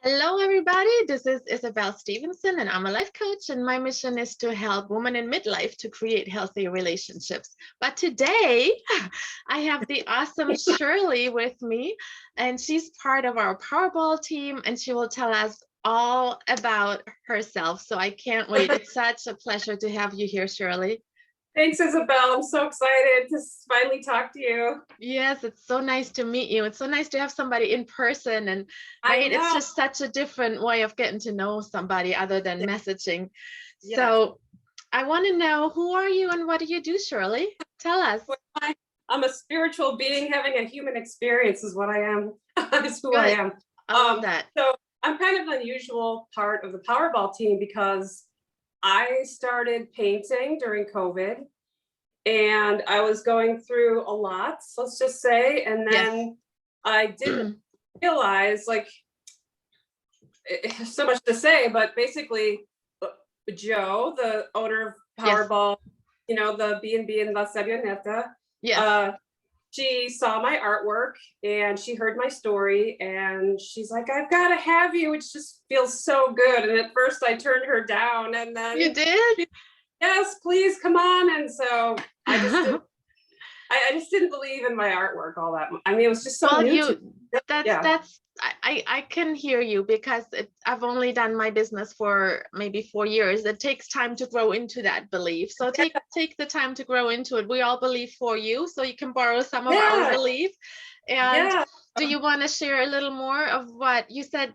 Hello, everybody. This is Isabel Stevenson, and I'm a life coach. And my mission is to help women in midlife to create healthy relationships. But today, I have the awesome Shirley with me, and she's part of our Powerball team, and she will tell us all about herself. So I can't wait. It's such a pleasure to have you here, Shirley. Thanks, Isabel. I'm so excited to finally talk to you. Yes, it's so nice to meet you. It's so nice to have somebody in person, and I right, it's know. just such a different way of getting to know somebody other than messaging. Yes. So I want to know, who are you and what do you do, Shirley? Tell us. I'm a spiritual being having a human experience is what I am. Is who I Good. am. I love that. So I'm kind of an unusual part of the Powerball team because I started painting during COVID and I was going through a lot, let's just say. And then I didn't realize, like, so much to say, but basically, Joe, the owner of Powerball, the B&B in La Sabioneta, Yes. she saw my artwork and she heard my story and she's like, I've got to have you. It just feels so good. And at first I turned her down and then You did? Yes, please come on. And so I just didn't, I just didn't believe in my artwork all that much. I mean, it was just so Well, new to me. that's I can hear you because I've only done my business for maybe 4 years. It takes time to grow into that belief. So take the time to grow into it. We all believe for you, so you can borrow some of our belief. And Yeah. do you want to share a little more of what you said?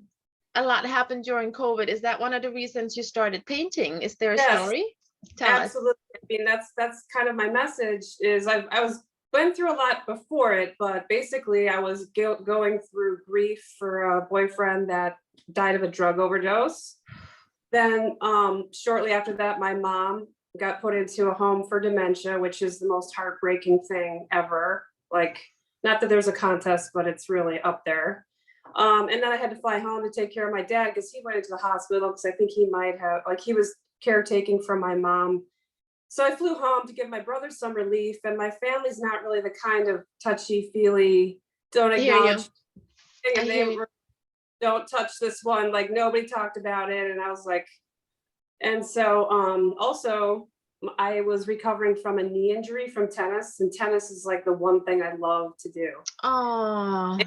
A lot happened during COVID. Is that one of the reasons you started painting? Is there a Yes. story? Tell us. Absolutely. I mean, that's kind of my message is I was went through a lot before it, but basically I was going through grief for a boyfriend that died of a drug overdose. Then shortly after that, my mom got put into a home for dementia, which is the most heartbreaking thing ever. Like, not that there's a contest, but it's really up there. And then I had to fly home to take care of my dad because he went into the hospital because I think he might have, like, he was caretaking for my mom. So I flew home to give my brother some relief, and my family's not really the kind of touchy-feely, don't I hear acknowledge you. thing, I and hear they you. were, don't touch this one, like nobody talked about it. And I was like, and so also I was recovering from a knee injury from tennis, and tennis is like the one thing I love to do. Oh,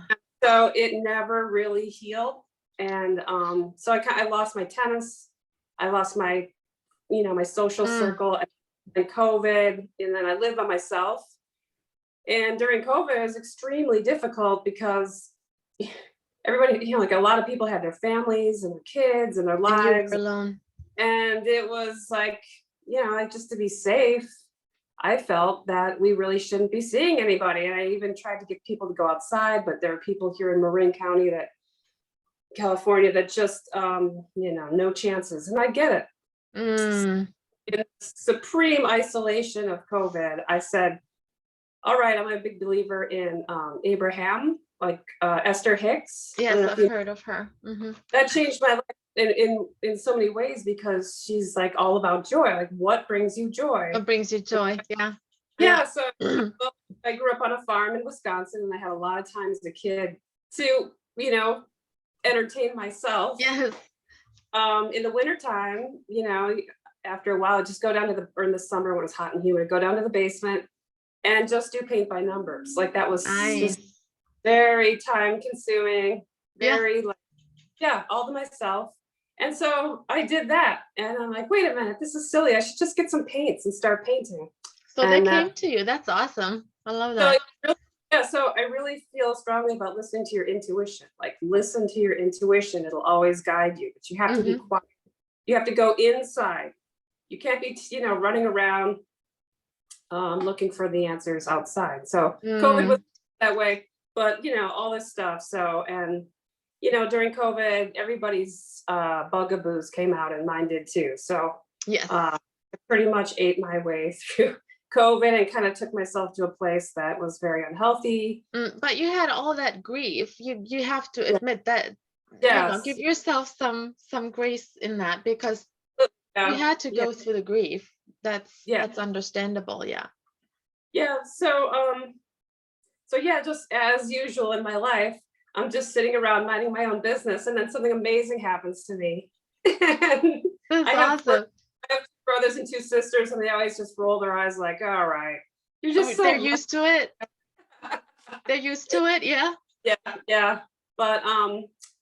So it never really healed. And so I lost my tennis, I lost my, my social circle and COVID, and then I lived by myself. And during COVID, it was extremely difficult because everybody, like a lot of people had their families and their kids and their and you were lives. alone. And it was like, like just to be safe, I felt that we really shouldn't be seeing anybody. And I even tried to get people to go outside, but there are people here in Marin County, California, that just, no chances. And I get it. Mm. In supreme isolation of COVID, I said, all right, I'm a big believer in Abraham, like Esther Hicks. Yes, I've heard of her. That changed my life in so many ways because she's like all about joy. Like, what brings you joy? What brings you joy? Yeah. Yeah. So I grew up on a farm in Wisconsin, and I had a lot of time as a kid to, entertain myself. Yes. In the wintertime, after a while, I'd just go down to or in the summer when it was hot and humid, go down to the basement and just do paint by numbers. Like, that was just very time consuming, very all to myself. And so I did that. And I'm like, wait a minute, this is silly. I should just get some paints and start painting. So they came to you. That's awesome. I love that. So I really feel strongly about listening to your intuition. Like, listen to your intuition. It'll always guide you, but you have to be quiet. You have to go inside. You can't be, running around looking for the answers outside. So COVID was that way, but all this stuff. So, and during COVID, everybody's bugaboos came out, and mine did too. So yes, I pretty much ate my way through COVID and kind of took myself to a place that was very unhealthy. But you had all that grief. You have to admit that. Yes. Give yourself some grace in that, because you had to go through the grief. That's understandable. Yeah. Yeah. So just as usual in my life, I'm just sitting around minding my own business, and then something amazing happens to me. And That's I have awesome. I have brothers and two sisters, and they always just roll their eyes like, all right, you're Oh, just so they're used to it. They're used to it. Yeah. yeah, yeah. But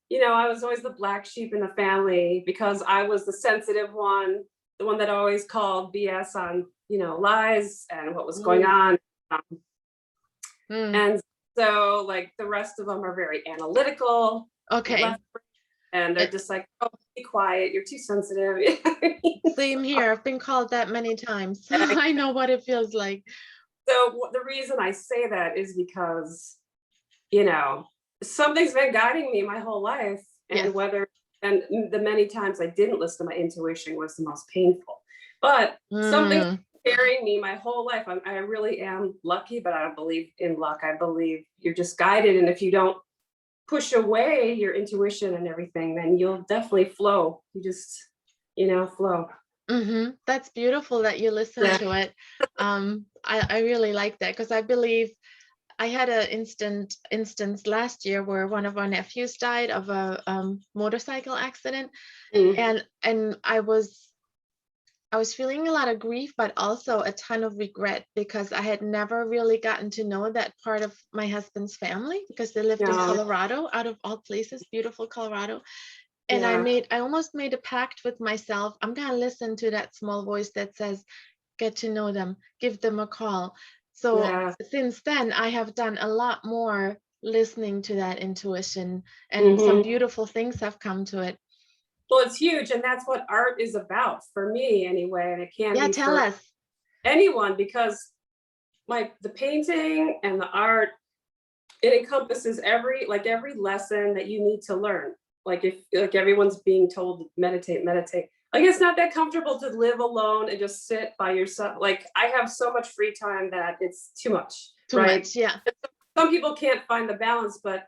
you know, I was always the black sheep in the family because I was the sensitive one, the one that always called BS on, you know, lies and what was going Ooh. on. Um, Mm. and so like the rest of them are very analytical, Okay. left, and they're Eh, just like, oh, be quiet, you're too sensitive. Same here. I've been called that many times. I know what it feels like. So the reason I say that is because, you know, something's been guiding me my whole life, Yes. and the many times I didn't listen to my intuition was the most painful. But something's Mm. carrying me my whole life. I really am lucky, but I don't believe in luck. I believe you're just guided, and if you don't push away your intuition and everything, then you'll definitely flow. You just, you know, flow. That's beautiful that you listen Yeah. to it. I really like that because I believe I had an instance last year where one of our nephews died of a motorcycle accident, Mm. and I was feeling a lot of grief, but also a ton of regret because I had never really gotten to know that part of my husband's family because they lived in Yeah. Colorado, out of all places, beautiful Colorado. And Yeah. I almost made a pact with myself. I'm gonna listen to that small voice that says, get to know them, give them a call. So Yeah. since then, I have done a lot more listening to that intuition, and some Hmm. beautiful things have come to it. Well, it's huge, and that's what art is about for me anyway, and it can Yeah, be tell for us. anyone because the painting and the art, it encompasses every lesson that you need to learn. Like if like everyone's being told meditate, meditate. Like it's not that comfortable to live alone and just sit by yourself. Like I have so much free time that it's too much, Too right? much, yeah. Some people can't find the balance, and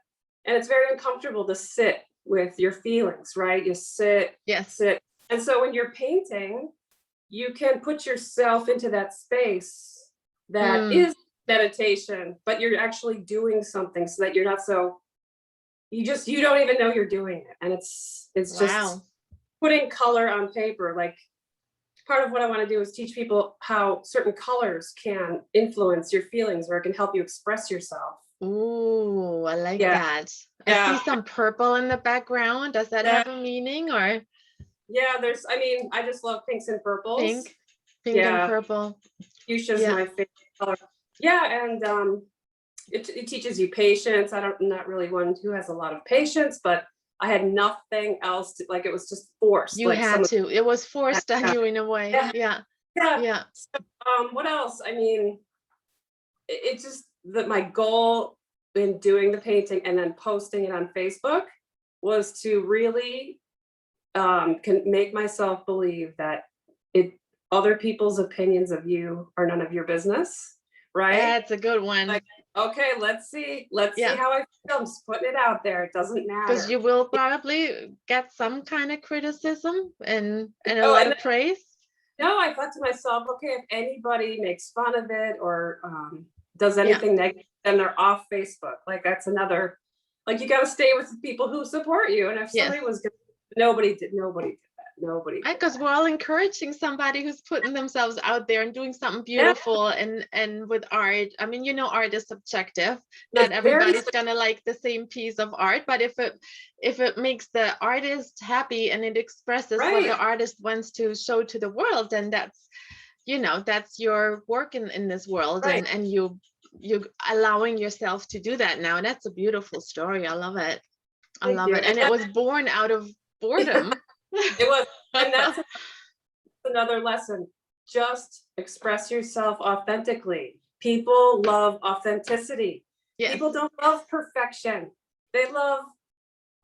it's very uncomfortable to sit with your feelings, right? You sit, Yes. sit. And so when you're painting, you can put yourself into that space that Mm, is meditation, but you're actually doing something so that you're not so you don't even know you're doing it. And it's just wow. putting color on paper. Like part of what I want to do is teach people how certain colors can influence your feelings or it can help you express yourself. Ooh, I like Yeah. that. I see Yeah. some purple in the background. Does that Yeah. have a meaning, or Yeah. I mean, I just love pinks and purples. pink? Pink and Yeah. purple. Fuchsia's Yeah. my favorite color. Yeah. And it teaches you patience. I'm not really one who has a lot of patience, but I had nothing else to, like, it was just forced. You Like had someone, to. It was forced on yeah, you in a way. yeah, Yeah. yeah. Yeah. So, what else? I mean, it's just that my goal in doing the painting and then posting it on Facebook was to really can make myself believe that it other people's opinions of you are none of your business, right? That's a good one. Like, okay, let's see Yeah. how I feel. I'm just putting it out there. It doesn't Because matter. you will probably get some kind of criticism and a Oh, lot and of praise. no, I thought to myself, okay, if anybody makes fun of it or does Yeah. anything negative, then they're off Facebook. Like that's another, like you got to stay with the people who support you. And if Yes. somebody was, nobody did that. Nobody did Because we're all encouraging somebody who's putting themselves out there and doing something that. beautiful and with art. I mean, art is subjective. Yeah, Not it's very, everybody's gonna like the same piece of art, but if it makes the artist happy and it expresses what right, the artist wants to show to the world, then that's your work in this world, right. and you allowing yourself to do that now. And that's a beautiful story. I love it. I Thank love you. it. And it was born out of boredom. It was, and that's another lesson. Just express yourself authentically. People love authenticity. Yes. People don't love perfection. They love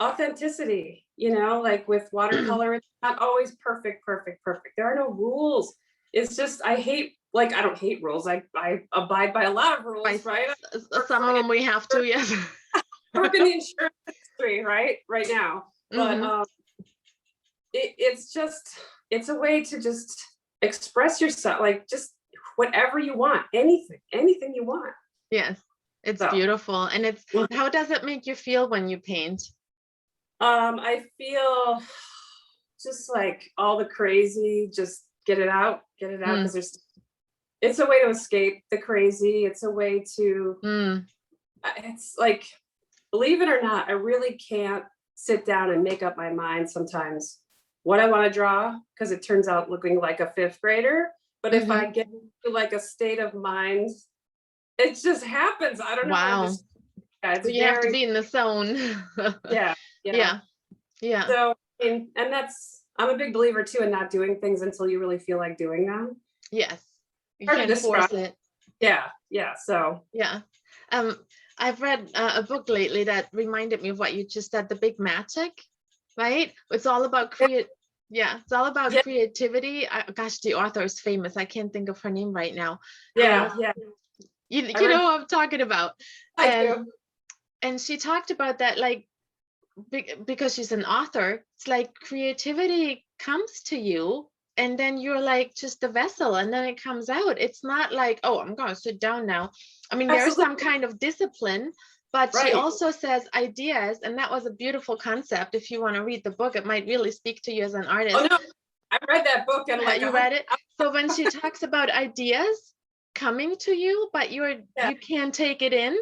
authenticity, like with watercolor, it's not always perfect, perfect, perfect. There are no rules. It's just I don't hate rules. I abide by a lot of By rules, right? some of them we have to, yes. I work in the insurance industry, right now. But Hmm. it's a way to just express yourself, like just whatever you want, anything you want. Yes. It's So, beautiful. And it's, how does it make you feel when you paint? I feel just like all the crazy, just get it out, Mm, because it's a way to escape the crazy. It's a way to, mm, it's like, believe it or not, I really can't sit down and make up my mind sometimes what I want to draw, because it turns out looking like a fifth grader. But if I mhm. get to like a state of mind, it just happens. I don't know how to Wow. just, yeah, it's So you have to very, be in the zone. yeah, yeah. Yeah, yeah. So, and that's, I'm a big believer too in not doing things until you really feel like doing them. Yes. You Hard to can't describe. force it. Yeah, yeah. So, Yeah. Um, I've read a book lately that reminded me of what you just said, The Big Magic, right? It's all about yeah, it's all about yeah, creativity. Gosh, the author is famous. I can't think of her name right now. yeah, yeah. I You read, know what I'm talking about. I And do. she talked about that, like, because she's an author, it's like creativity comes to you and then you're like just the vessel and then it comes out. It's not like, oh, I'm going to sit down now. I mean, there's some Absolutely. kind of discipline, but she Right. also says ideas, and that was a beautiful concept. If you want to read the book, it might really speak to you as an Oh artist. no, I read that book and like You a hundred. read it? So when she talks about ideas coming to you, but Yeah. you can't take it in,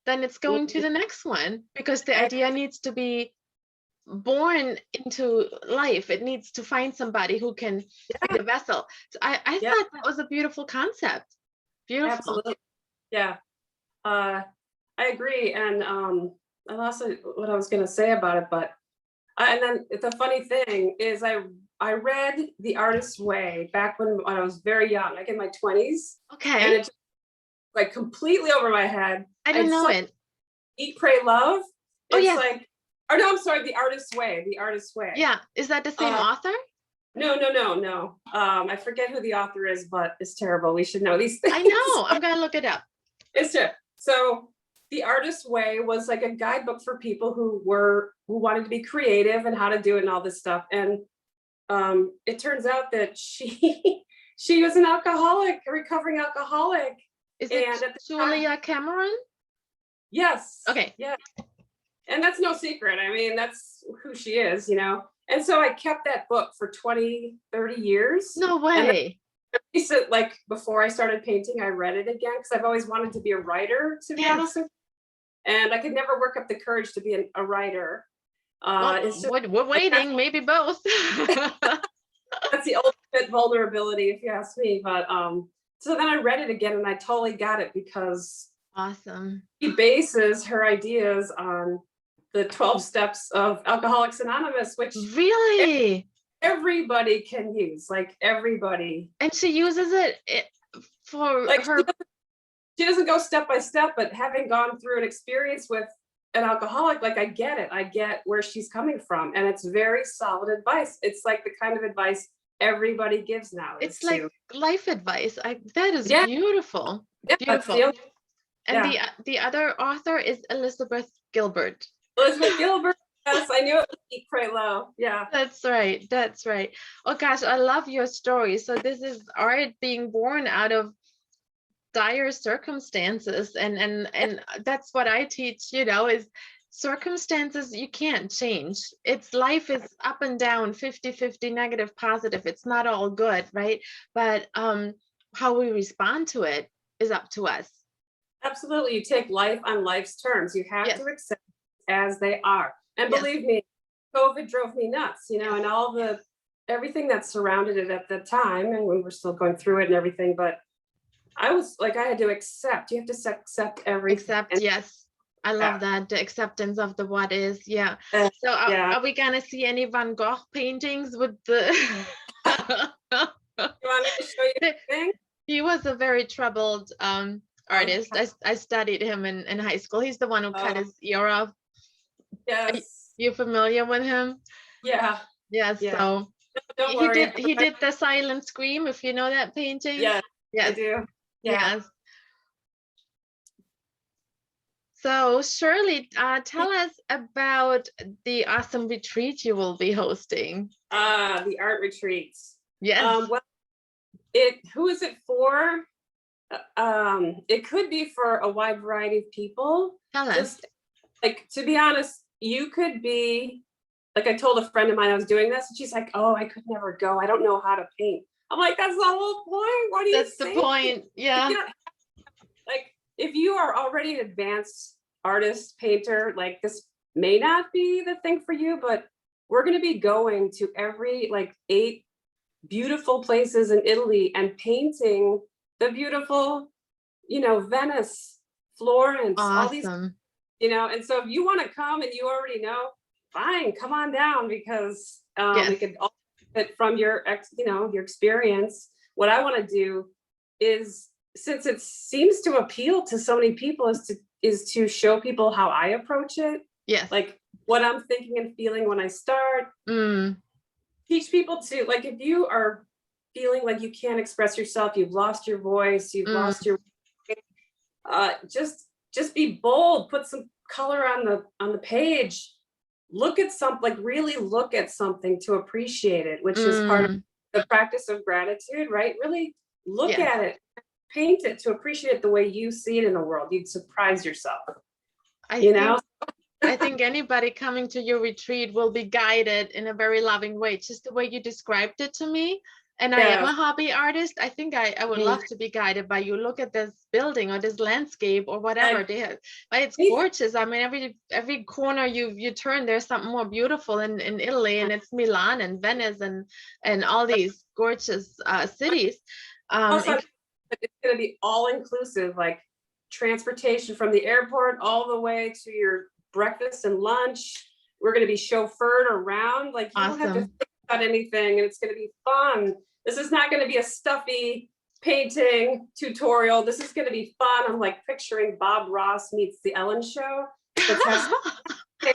then it's going to Mhm. the next one, because the idea needs to be born into life. It needs to find somebody who can be Yeah, the vessel. So I yeah, thought that was a beautiful concept. Beautiful. absolutely. Yeah. Uh, I agree. And I lost what I was going to say about it, but and then the funny thing is, I read The Artist's Way back when I was very young, like in my 20s, and Okay. it just like completely over my head. I I didn't know saw it. Eat, Pray, Love. Oh, It's yes. like, or no, I'm sorry, The Artist's Way. The Artist's Way. Yeah. Is that the same Uh, author? no, no, no, no. I forget who the author is, but it's terrible. We should know these I things. know. I'm going to look it up. It's terrible. So The Artist's Way was like a guidebook for people who wanted to be creative and how to do it and all this stuff. And it turns out that she was an alcoholic, a recovering alcoholic. Is it And at the time, Julia Cameron? yes, Okay. yeah. And that's no secret. I mean, that's who she is, you know. And so I kept that book for 20, 30 years. No And then way. like before I started painting, I read it again because I've always wanted to be a writer, to be Yes. honest with you. And I could never work up the courage to be a writer. Well, It's just we're waiting. Maybe both. that's the ultimate vulnerability, if you ask me. But so then I read it again and I totally got it, because Awesome. she bases her ideas on the 12 steps of Alcoholics Anonymous, which Really? everybody can use, like everybody. And she uses it for Like her. she doesn't go step by step, but having gone through an experience with an alcoholic, like I get it. I get where she's coming from. And it's very solid advice. It's like the kind of advice everybody gives now. It's like life advice. That is Yeah, beautiful. yeah, that's Beautiful. And yeah. the other author is Elizabeth Gilbert. Elizabeth Gilbert. Yes, I knew it was Eat, Pray, Love. Yeah. That's right. That's right. Oh gosh, I love your story. So this is art being born out of dire circumstances, and that's what I teach, is circumstances you can't change. It's life is up and down, 50-50, negative, positive. It's not all good, right? But how we respond to it is up to us. Absolutely. You take life on life's terms. You have Yes. to accept as they are. And Yes. believe me, COVID drove me nuts, and all everything that surrounded it at the time, and when we're still going through it and everything. But I was like, I had to accept. You have to accept everything. Accept, yes. I love that, the acceptance of the what is. Yeah. So are we gonna see any Van Gogh paintings with the You want me to show you the thing? He was a very troubled artist. I studied him in high school. He's the one who cut his ear off. Yes. You familiar with him? Yeah. Yes. Yeah. So Don't worry. he did the silent scream, if you know that painting. Yeah. Yes. I do. Yeah. Yes. So Shirley, tell us about the awesome retreat you will be hosting. The art retreats. Yes. Well, who is it for? It could be for a wide variety of people. Tell us. Just like, to be honest, you could be like, I told a friend of mine I was doing this, and she's like, "Oh, I could never go. I don't know how to paint." I'm like, "That's the whole point. What do you That's the say?" point. Yeah. Like, if you are already an advanced artist, painter, like, this may not be the thing for you, but we're going to be going to every like 8 beautiful places in Italy and painting the beautiful, Venice, Florence, all these, Awesome. and so if you want to come and you already know, fine, come on down, because we Yes. could all benefit from your your experience. What I want to do is, since it seems to appeal to so many people, is to show people how I approach it, Yes. like what I'm thinking and feeling when I start. Mm. Teach people to, like, if you are feeling like you can't express yourself, you've lost your voice, you've Mm. lost your just be bold, put some color on the page, look at something, like really look at something to appreciate it, which is part of Mm. the practice of gratitude, right? Really look Yes. at it, paint it to appreciate it the way you see it in the world. You'd surprise yourself, I think anybody coming to your retreat will be guided in a very loving way, just the way you described it to me. And I am Yes. a hobby artist. I think I would love to be guided by you. Look at this building or this landscape or whatever they have. But it's gorgeous. I mean, every corner you turn, there's something more beautiful in Italy, and it's Milan and Venice and all these gorgeous cities. Also, it's going to be all inclusive, like transportation from the airport all the way to your breakfast and lunch. We're going to be chauffeured around, like, you don't have to Awesome. think about anything, and it's going to be fun. This is not going to be a stuffy painting tutorial. This is going to be fun. I'm like picturing Bob Ross meets the Ellen Show. I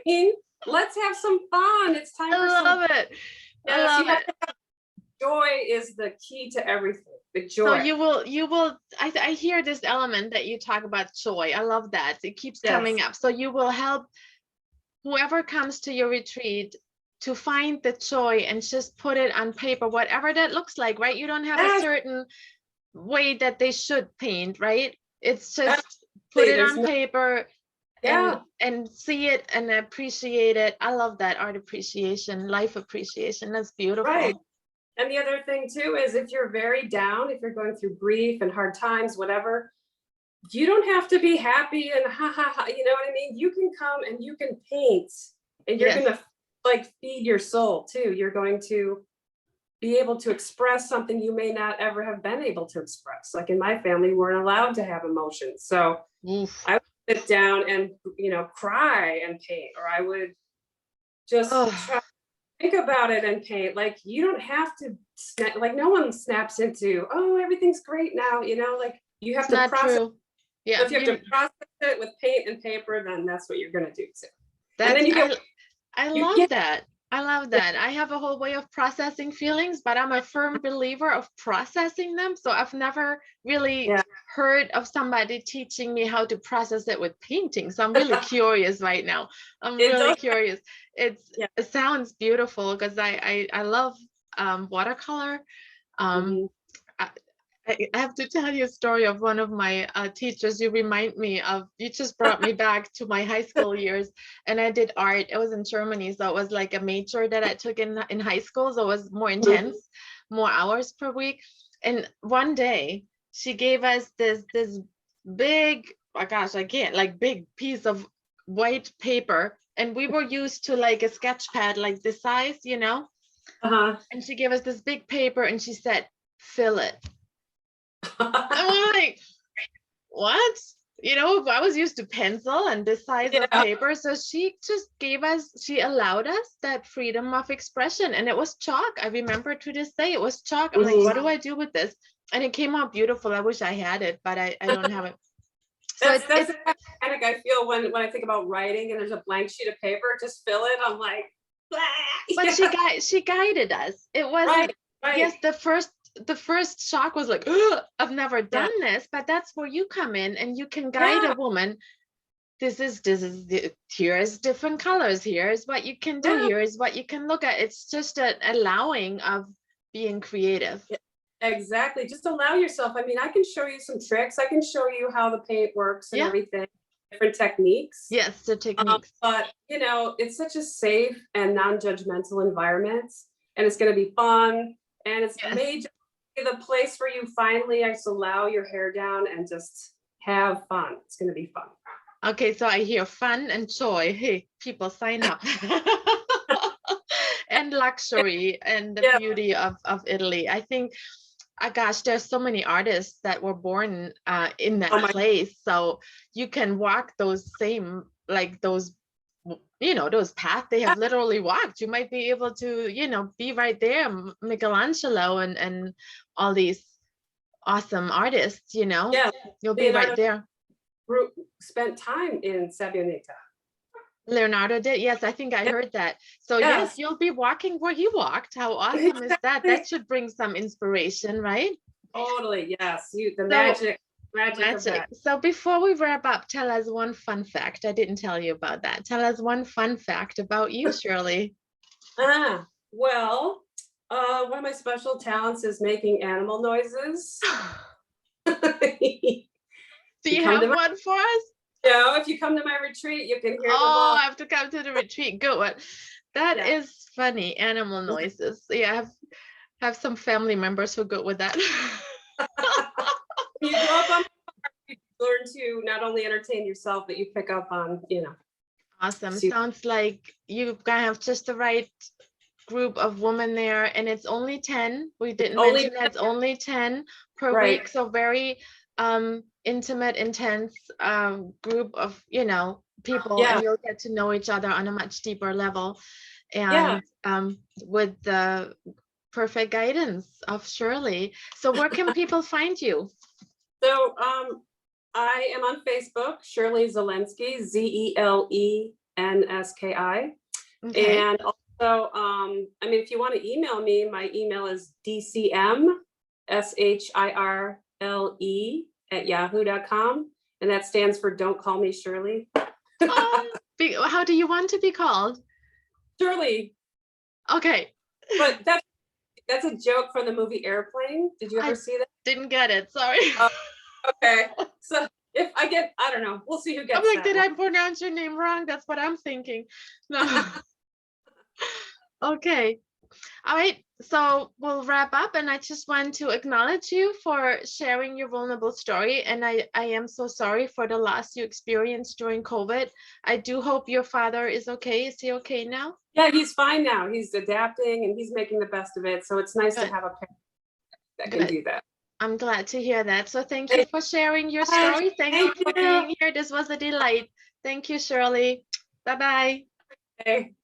mean, let's have some fun. It's time for some. I love it. I love it. Joy is the key to everything. The joy. So you will, I hear this element that you talk about, joy. I love that. It keeps coming up. So you will help whoever comes to your retreat to find the joy and just put it on paper, whatever that looks like, right? You don't have a certain way that they should paint, right? It's just put it on paper and see it and appreciate it. I love that, art appreciation, life appreciation. That's beautiful. Right. And the other thing too is, if you're very down, if you're going through grief and hard times, whatever, you don't have to be happy and ha ha ha. You know what I mean? You can come and you can paint, and you're going to like feed your soul too. You're going to be able to express something you may not ever have been able to express. Like in my family, we weren't allowed to have emotions. So I would sit down and, cry and paint, or I would just try. Think about it and paint. Like, you don't have to like, no one snaps into, oh, everything's great now, like you have to process. True. Yeah. So if you have to process it with paint and paper, then that's what you're going to do too. And then I love that. I love that. I have a whole way of processing feelings, but I'm a firm believer of processing them. So I've never really heard of somebody teaching me how to process it with painting. So I'm really curious right now. I'm really curious. It sounds beautiful, because I love watercolor. I have to tell you a story of one of my teachers. You remind me of, you just brought me back to my high school years, and I did art. It was in Germany. So it was like a major that I took in high school. So it was more intense, more hours per week. And one day she gave us this big, oh gosh, I can't, like big piece of white paper. And we were used to like a sketch pad, like this size, And she gave us this big paper and she said, fill it. I'm like, what? I was used to pencil and this size of paper. So she just she allowed us that freedom of expression. And it was chalk. I remember to this day, it was chalk. I'm like, what do I do with this? And it came out beautiful. I wish I had it, but I don't have it. So that's the panic I feel when I think about writing and there's a blank sheet of paper, just fill it. I'm like, blah. But she guided us. It wasn't, yes, the first shock was like, I've never done this, but that's where you come in and you can guide a woman. Here's different colors. Here's what you can do. Here's what you can look at. It's just an allowing of being creative. Exactly. Just allow yourself. I mean, I can show you some tricks. I can show you how the paint works and Yeah. everything, different techniques. Yes, the techniques. But you know, it's such a safe and non-judgmental environment, and it's going to be fun. And it's Yes. made to be the place where you finally just allow your hair down and just have fun. It's going to be fun. Okay, so I hear fun and joy. Hey, people sign up. And luxury and the Yeah. beauty of Italy. I think, gosh, there's so many artists that were born in that Oh my, place. So you can walk those same, like those, you know, those paths they have literally walked. You might be able to, you know, be right there, Michelangelo and all these awesome artists, you know, yeah. you'll be right there. Spent time in Sabioneta. Leonardo did. Yes, I think I heard that. So yes, Yes. you'll be walking where he walked. How awesome is that? That should bring some inspiration, right? Totally. Yes. The So magic of magic. that. So before we wrap up, tell us one fun fact. I didn't tell you about that. Tell us one fun fact about you, Shirley. Well, one of my special talents is making animal noises. Do you have one for us? No, if you come to my retreat, you can hear them Oh, all. I have to come to the retreat. Good one. That is funny. Animal noises. Yeah, I have some family members who go with that. You grow up on, you learn to not only entertain yourself, but you pick up on, you know. Awesome. Sounds like you've got to have just the right group of women there, and it's only 10. We didn't mention that it's only 10 per week. So very intimate, intense group of, you know, people, and you'll get to know each other on a much deeper level. And with the perfect guidance of Shirley. So where can people find you? So I am on Facebook, Shirley Zelenski, Zelenski. Okay. And also, I mean, if you want to email me, my email is dcmshirle@yahoo.com. And that stands for Don't Call Me Shirley. How do you want to be called? Shirley. Okay. But that's a joke from the movie Airplane. Did you ever see that? Didn't get it. Sorry. Okay. So if I get, I don't know. We'll see who gets I'm like, that did one. I pronounce your name wrong? That's what I'm thinking. No. Okay. All right. So we'll wrap up, and I just want to acknowledge you for sharing your vulnerable story. And I am so sorry for the loss you experienced during COVID. I do hope your father is okay. Is he okay now? Yeah, he's fine now. He's adapting and he's making the best of it. So it's nice to have a parent that can do that. I'm glad to hear that. So thank you for sharing your story. Thank you for being here. This was a delight. Thank you, Shirley. Bye-bye. Okay.